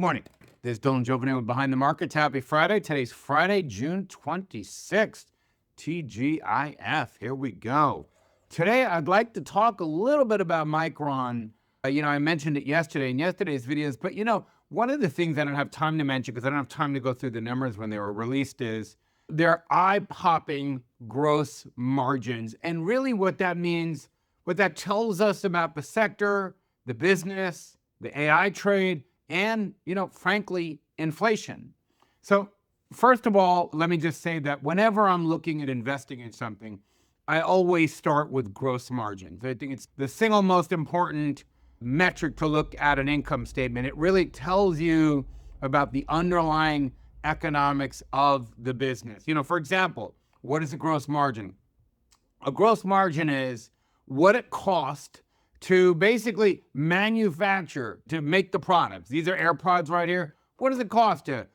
Good morning. This is Dylan Jovanet with Behind the Markets. Happy Friday. Today's Friday, June 26th. TGIF. Here we go. Today, I'd like to talk a little bit about Micron. I mentioned it yesterday in yesterday's videos, but one of the things I don't have time to mention because I don't have time to go through the numbers when they were released is their eye-popping gross margins. And really what that means, what that tells us about the sector, the business, the AI trade, and, frankly, inflation. So first of all, let me just say that whenever I'm looking at investing in something, I always start with gross margins. I think it's the single most important metric to look at an income statement. It really tells you about the underlying economics of the business. For example, what is a gross margin? A gross margin is what it costs to basically manufacture, to make the products. These are AirPods right here. What does it cost to,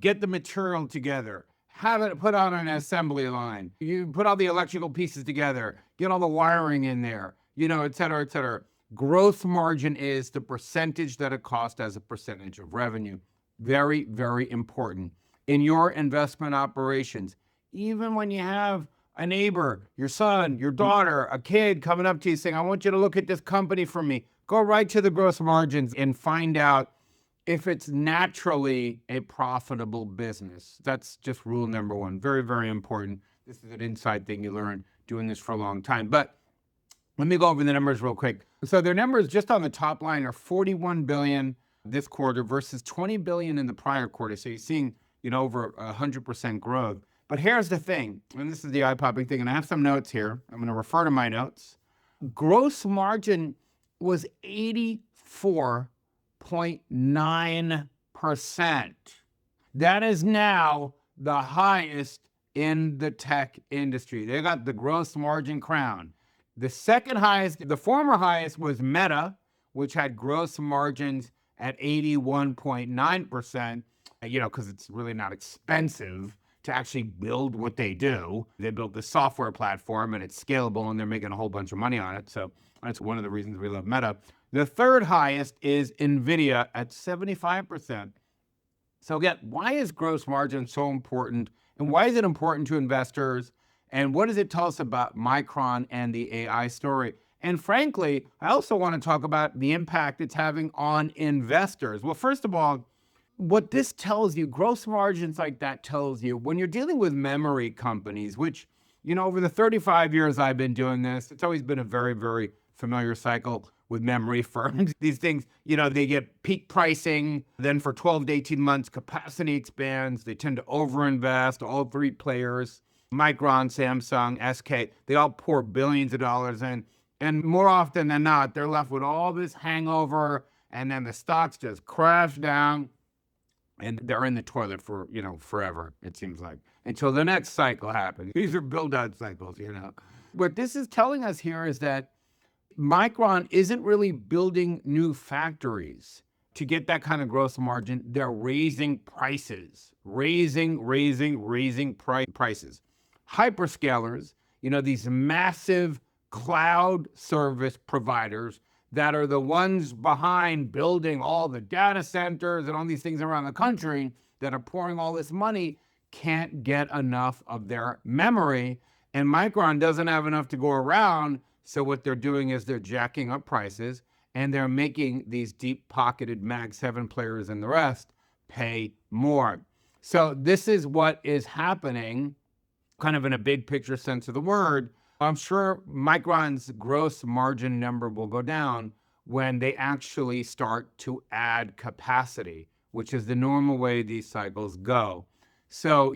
get the material together, have it put on an assembly line, you put all the electrical pieces together, get all the wiring in there, et cetera, et cetera. Gross margin is the percentage that it costs as a percentage of revenue. Very, very important. In your investment operations, even when you have a neighbor, your son, your daughter, a kid coming up to you saying, I want you to look at this company for me, go right to the gross margins and find out if it's naturally a profitable business. That's just rule number one. Very, very important. This is an inside thing you learn doing this for a long time. But let me go over the numbers real quick. So their numbers just on the top line are 41 billion this quarter versus 20 billion in the prior quarter. So you're seeing, over 100% growth. But here's the thing, and this is the eye-popping thing, and I have some notes here. I'm going to refer to my notes. Gross margin was 84.9%. That is now the highest in the tech industry. They got the gross margin crown. The second highest, the former highest was Meta, which had gross margins at 81.9%, because it's really not expensive to actually build what they do. They built this software platform and it's scalable and they're making a whole bunch of money on it. So that's one of the reasons we love Meta. The third highest is NVIDIA at 75%. So again, why is gross margin so important? And why is it important to investors? And what does it tell us about Micron and the AI story? And frankly, I also want to talk about the impact it's having on investors. Well, first of all, what this tells you, gross margins like that tells you, when you're dealing with memory companies, which, over the 35 years I've been doing this, it's always been a very, very familiar cycle with memory firms. These things, they get peak pricing, then for 12 to 18 months, capacity expands. They tend to overinvest, all three players, Micron, Samsung, SK, they all pour billions of dollars in. And more often than not, they're left with all this hangover, and then the stocks just crash down. And they're in the toilet for, forever, it seems like, until the next cycle happens. These are build-out cycles, What this is telling us here is that Micron isn't really building new factories to get that kind of gross margin. They're raising prices, raising prices. Hyperscalers, these massive cloud service providers that are the ones behind building all the data centers and all these things around the country that are pouring all this money, can't get enough of their memory. And Micron doesn't have enough to go around. So what they're doing is they're jacking up prices and they're making these deep-pocketed Mag 7 players and the rest pay more. So this is what is happening, kind of in a big picture sense of the word. I'm sure Micron's gross margin number will go down when they actually start to add capacity, which is the normal way these cycles go. So,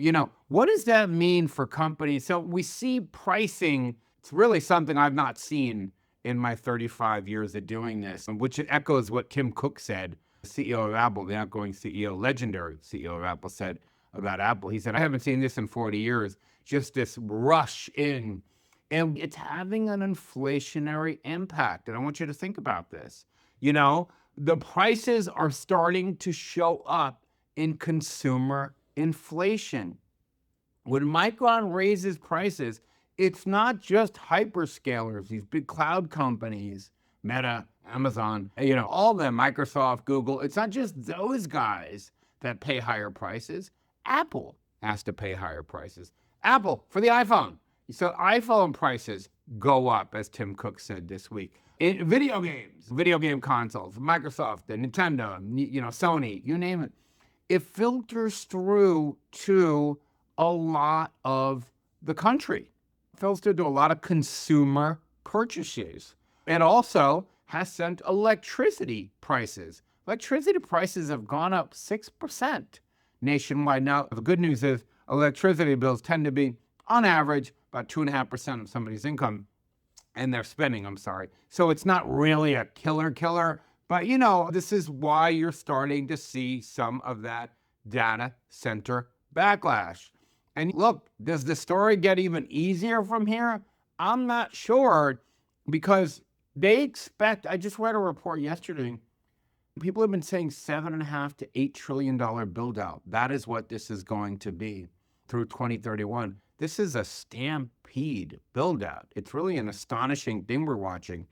what does that mean for companies? So we see pricing, it's really something I've not seen in my 35 years of doing this, which echoes what Tim Cook said, CEO of Apple, the outgoing CEO, legendary CEO of Apple, said about Apple. He said, I haven't seen this in 40 years, just this rush in. And it's having an inflationary impact. And I want you to think about this. The prices are starting to show up in consumer inflation. When Micron raises prices, it's not just hyperscalers, these big cloud companies, Meta, Amazon, all them, Microsoft, Google. It's not just those guys that pay higher prices. Apple has to pay higher prices. Apple for the iPhone. So iPhone prices go up, as Tim Cook said this week. In video games, video game consoles, Microsoft, the Nintendo, Sony, you name it. It filters through to a lot of the country. It filters through to a lot of consumer purchases. It also has sent electricity prices. Electricity prices have gone up 6% nationwide. Now, the good news is electricity bills tend to be, on average, about 2.5% of somebody's income and their spending, So it's not really a killer, but this is why you're starting to see some of that data center backlash. And look, does the story get even easier from here? I'm not sure, because they expect, I just read a report yesterday, people have been saying $7.5 to $8 trillion build out. That is what this is going to be through 2031. This is a stampede build out. It's really an astonishing thing we're watching,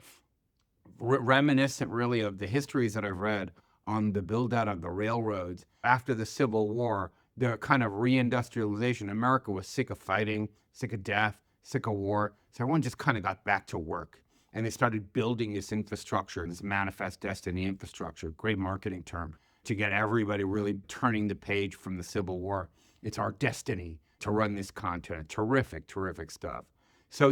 reminiscent really of the histories that I've read on the build out of the railroads after the Civil War, the kind of re-industrialization. America was sick of fighting, sick of death, sick of war. So everyone just kind of got back to work. And they started building this infrastructure, this manifest destiny infrastructure, great marketing term, to get everybody really turning the page from the Civil War. It's our destiny to run this continent. Terrific stuff. So,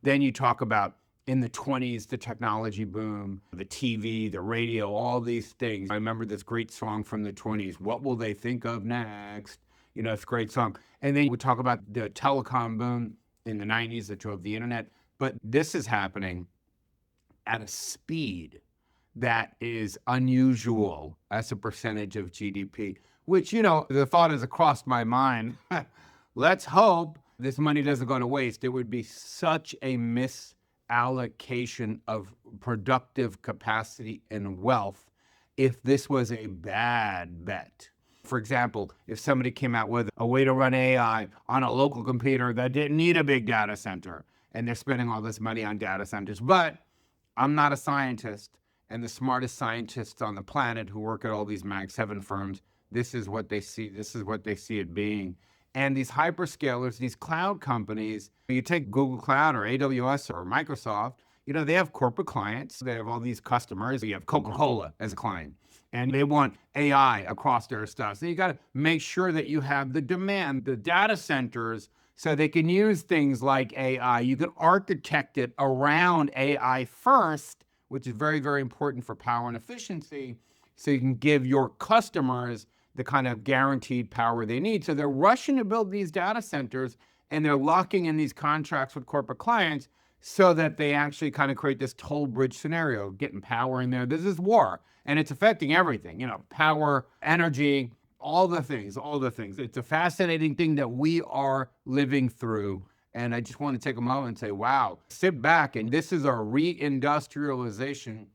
then you talk about in the 20s, the technology boom, the TV, the radio, all these things. I remember this great song from the 20s, What Will They Think of Next? It's a great song. And then we talk about the telecom boom in the 90s that drove the internet. But this is happening at a speed that is unusual as a percentage of GDP, which, the thought has crossed my mind. Let's hope this money doesn't go to waste. It would be such a misallocation of productive capacity and wealth if this was a bad bet. For example, if somebody came out with a way to run AI on a local computer that didn't need a big data center, and they're spending all this money on data centers. But I'm not a scientist, and the smartest scientists on the planet who work at all these Mag 7 firms, this is what they see. This is what they see it being. And these hyperscalers, these cloud companies, you take Google Cloud or AWS or Microsoft, they have corporate clients. They have all these customers. You have Coca-Cola as a client, and they want AI across their stuff. So you got to make sure that you have the demand, the data centers, so they can use things like AI. You can architect it around AI first, which is very, very important for power and efficiency, so you can give your customers the kind of guaranteed power they need. So they're rushing to build these data centers, and they're locking in these contracts with corporate clients so that they actually kind of create this toll bridge scenario, getting power in there. This is war, and it's affecting everything, power, energy, all the things. It's a fascinating thing that we are living through. And I just want to take a moment and say, wow, sit back. And this is our re-industrialization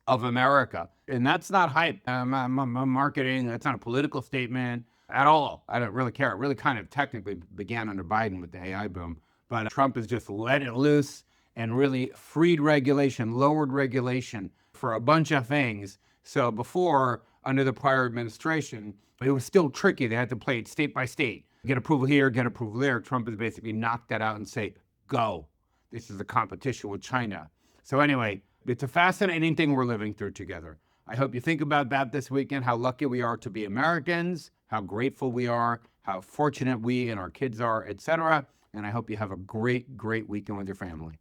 of America. And that's not hype. Marketing. That's not a political statement at all. I don't really care. It really kind of technically began under Biden with the AI boom. But Trump has just let it loose and really freed regulation, lowered regulation for a bunch of things. So before, under the prior administration, it was still tricky. They had to play it state by state. Get approval here, get approval there. Trump has basically knocked that out and say, go. This is a competition with China. So anyway, it's a fascinating thing we're living through together. I hope you think about that this weekend, how lucky we are to be Americans, how grateful we are, how fortunate we and our kids are, etc. And I hope you have a great, great weekend with your family.